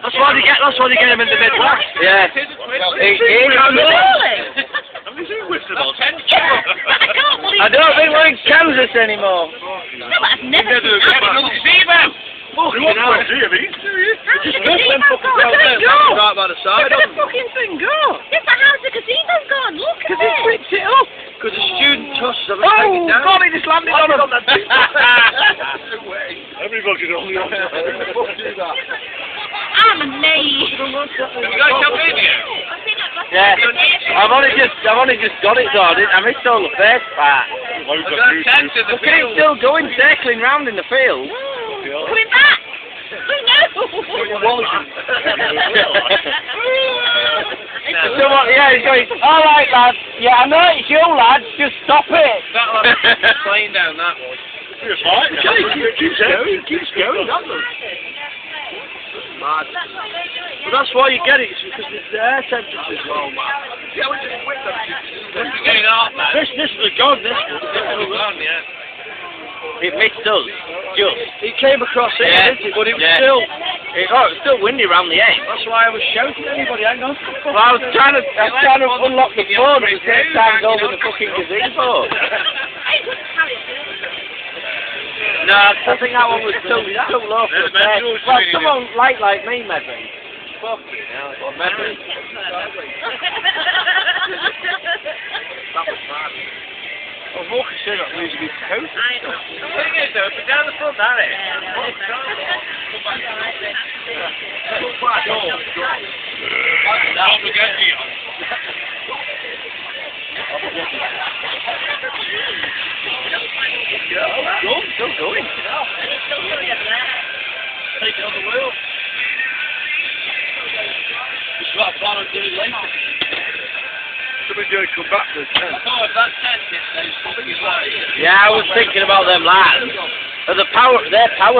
That's why they get him in the Midwest. Yeah. I don't think we're in Kansas anymore. No, but I've never seen that. Fucking hell. How did the gazebo go? Look at it go! Right by the side. Look at the fucking thing go! Yeah, but how's the gazebo gone? Look at it! Because he flipped it up. Because the student tosses him and Oh, takes it down. God, he just landed on him! Everybody on the other. I'm a knee! Have you guys come in here? Yeah. I've only just got it though. I missed all the first part. Loads of got a tent in the Look at it still going, circling round in the field. Coming back! Oh, no! Someone, yeah, he's going, alright lads, yeah, I know it's you lads, just stop it. That lad's playing down that one. It's right. It keeps going, doesn't it? Mad. But that's why you get it, it's because the air temperature's low, man. Yeah, we just quit them. It's getting hot, man. This is the gun, this one. It missed us, just. It came across here, Yeah. didn't it? But it was Yeah. still... It was still windy round the end. That's why I was shouting at anybody, hang on. Well, I was trying to unlock the phone at the same time over the fucking gazebo. No, I think that one was too low for the bed. Well, someone like me, maybe. Fucking hell, maybe. That was mad. I was walking straight up losing his coat. The thing is, though, if you're down the front, that is. Don't forget you. Still going. Take it on the wheel. Just about plan on doing later. Somebody's going to come back to the tent. Oh, if that tent hits those fucking lights. Yeah, I was thinking about them lads. Their power,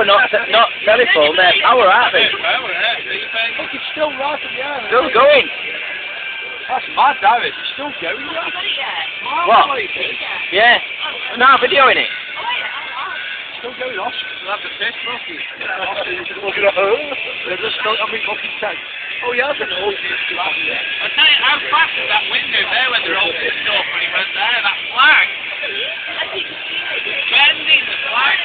not telephone, their power, aren't they? Look, it's still right in the air. Still going. That's mad, that is. It's still going, right? What? Yeah. No, videoing it. Still going off. We'll have the piss, Rocky. Looking at her. They're just still having fucking tank. Oh, yeah, I don't know. I tell you, how fast was that window there when they're all pissed off when he went there? That flag. Bending the flag.